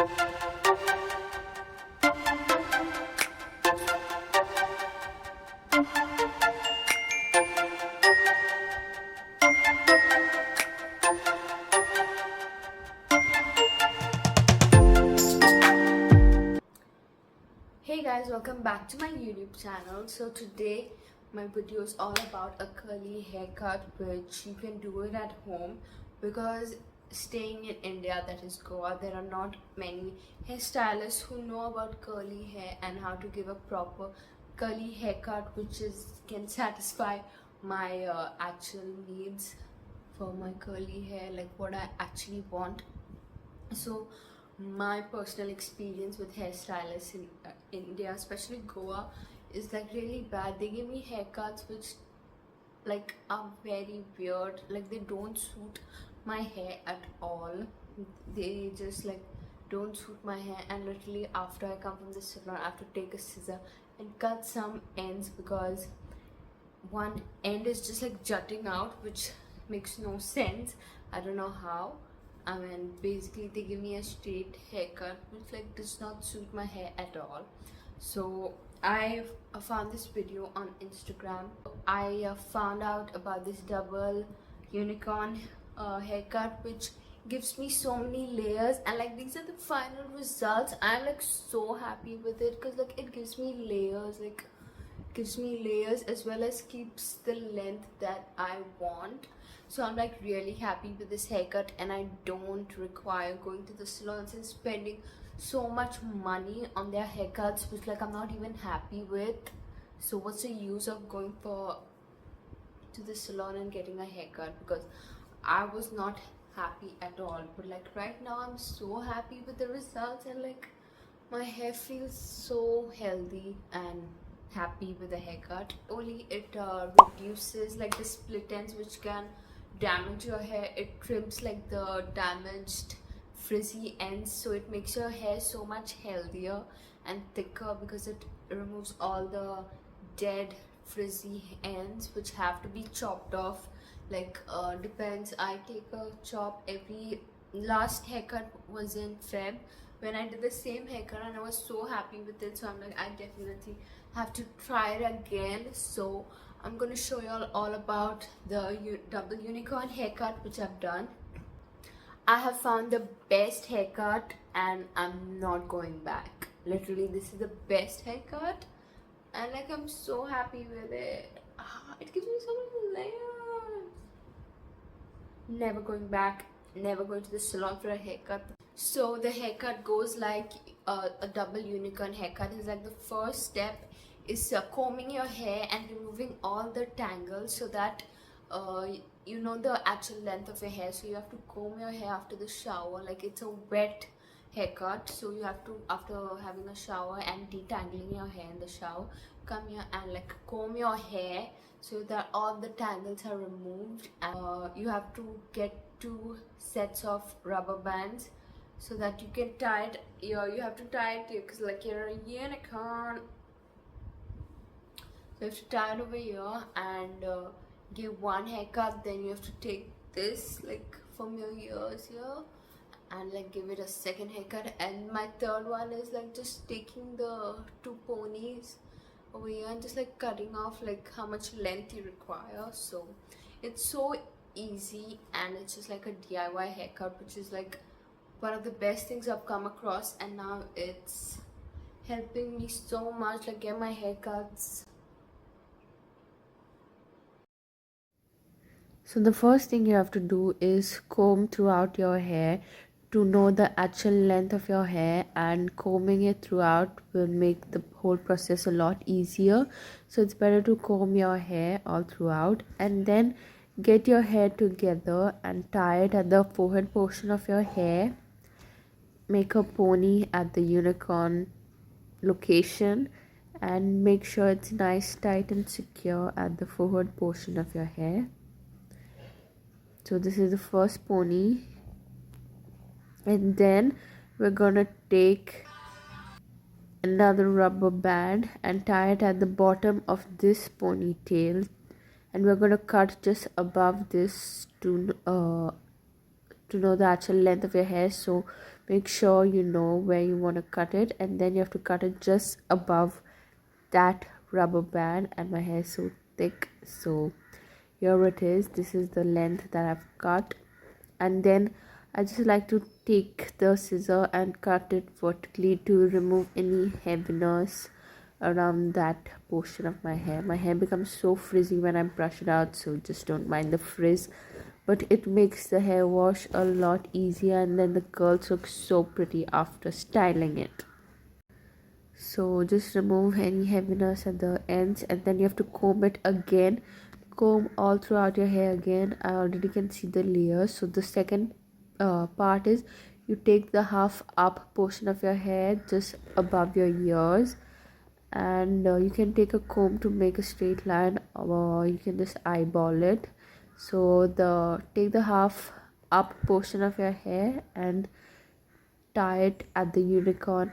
Hey guys, welcome back to my YouTube channel. So today my video is all about a curly haircut, which you can do it at home because staying in India, that is Goa, there are not many hairstylists who know about curly hair and how to give a proper curly haircut which can satisfy my actual needs for my curly hair, like what I actually want. So my personal experience with hairstylists in India, especially Goa, is like really bad. They give me haircuts which like are very weird, like they don't suit my hair at all. They just like don't suit my hair, and literally after I come from the salon I have to take a scissor and cut some ends because one end is just like jutting out, which makes no sense. I don't know how. I mean, basically they give me a straight haircut which like does not suit my hair at all. So I found this video on Instagram. I found out about this double unicorn haircut which gives me so many layers, and like these are the final results. I'm like so happy with it because like it gives me layers, like gives me layers as well as keeps the length that I want. So I'm like really happy with this haircut, and I don't require going to the salons and spending so much money on their haircuts which like I'm not even happy with. So what's the use of going to the salon and getting a haircut, because I was not happy at all. But like right now I'm so happy with the results, and like my hair feels so healthy and happy with the haircut. Only it reduces like the split ends which can damage your hair. It trims like the damaged frizzy ends, so it makes your hair so much healthier and thicker because it removes all the dead frizzy ends which have to be chopped off. Like depends, I take a chop every last haircut was in Feb when I did the same haircut, and I was so happy with it. So I'm like, I definitely have to try it again. So I'm gonna show you all about the double unicorn haircut which I've done. I have found the best haircut and I'm not going back. Literally, this is the best haircut, and like I'm so happy with it. It gives me so many layers. Never going back, never going to the salon for a haircut. So the haircut goes like a double unicorn haircut. Is like the first step is combing your hair and removing all the tangles so that you know the actual length of your hair. So you have to comb your hair after the shower, like it's a wet haircut, so you have to, after having a shower and detangling your hair in the shower, come here and like comb your hair so that all the tangles are removed. And you have to get 2 sets of rubber bands so that you can tie it. You have to tie it because like you're a unicorn. So you have to tie it over here and give one haircut. Then you have to take this like from your ears here and like give it a second haircut. And my third one is like just taking the 2 ponies over here and just like cutting off like how much length you require. So it's so easy, and it's just like a DIY haircut, which is like one of the best things I've come across, and now it's helping me so much, like get my haircuts. So the first thing you have to do is comb throughout your hair to know the actual length of your hair, and combing it throughout will make the whole process a lot easier. So it's better to comb your hair all throughout, and then get your hair together and tie it at the forehead portion of your hair. Make a pony at the unicorn location and make sure it's nice, tight and secure at the forehead portion of your hair. So this is the first pony, and then we're gonna take another rubber band and tie it at the bottom of this ponytail, and we're gonna cut just above this to know the actual length of your hair. So make sure you know where you want to cut it, and then you have to cut it just above that rubber band. And my hair is so thick, so here it is. This is the length that I've cut. And then I just like to take the scissor and cut it vertically to remove any heaviness around that portion of my hair. My hair becomes so frizzy when I brush it out, so just don't mind the frizz, but it makes the hair wash a lot easier, and then the curls look so pretty after styling it. So just remove any heaviness at the ends, and then you have to comb it again. Comb all throughout your hair again. I already can see the layers. So the second part is you take the half up portion of your hair just above your ears, and you can take a comb to make a straight line, or you can just eyeball it. So take the half up portion of your hair and tie it at the unicorn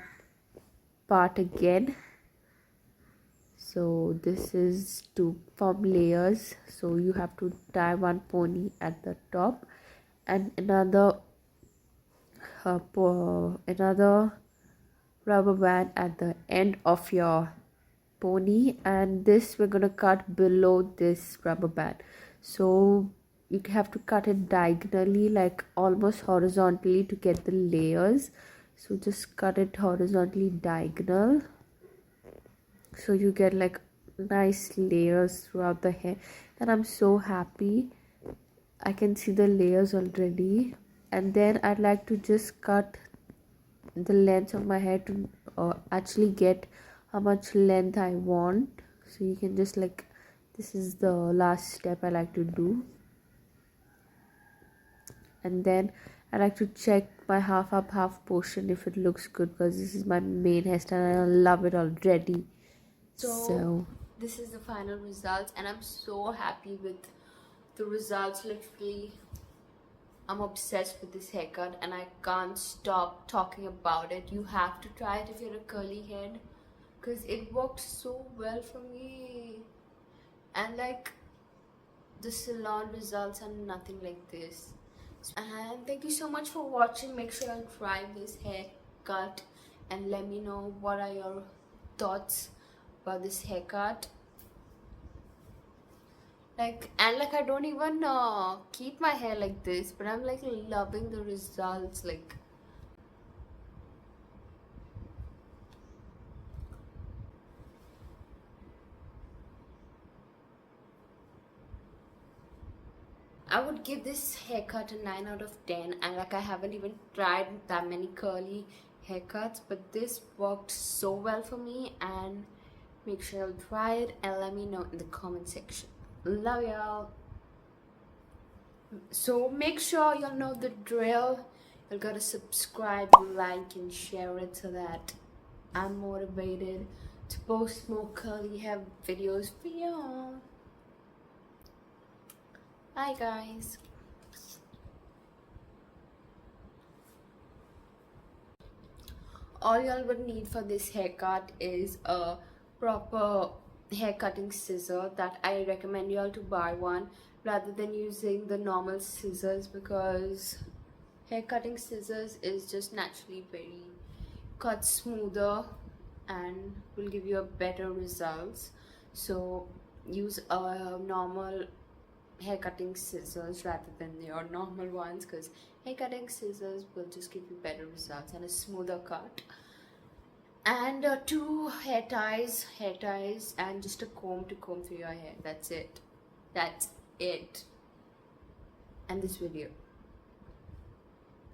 part again. So this is to form layers. So you have to tie one pony at the top and another rubber band at the end of your pony, and this we're gonna cut below this rubber band. So you have to cut it diagonally, like almost horizontally, to get the layers. So just cut it horizontally diagonal, so you get like nice layers throughout the hair. And I'm so happy, I can see the layers already. And then I'd like to just cut the length of my hair to actually get how much length I want. So you can just like, this is the last step I like to do. And then I like to check my half up half portion if it looks good, because this is my main hairstyle and I love it already. So this is the final results, and I'm so happy with the results. Literally, I'm obsessed with this haircut and I can't stop talking about it. You have to try it if you're a curly head, because it worked so well for me. And like, the salon results are nothing like this. And thank you so much for watching. Make sure you try this haircut and let me know what are your thoughts about this haircut. Like, and like, I don't even keep my hair like this, but I'm like loving the results. Like, I would give this haircut a 9 out of 10, and like, I haven't even tried that many curly haircuts, but this worked so well for me. And make sure you'll try it and let me know in the comment section. Love y'all. So make sure you'll know the drill. You'll gotta subscribe, like, and share it so that I'm motivated to post more curly hair videos for y'all. Bye guys. All y'all would need for this haircut is a proper hair cutting scissor. That I recommend y'all to buy one rather than using the normal scissors, because hair cutting scissors is just naturally very cut smoother and will give you a better results. So use a normal hair cutting scissors rather than your normal ones, because hair cutting scissors will just give you better results and a smoother cut. And two hair ties, and just a comb to comb through your hair. That's it. And this video.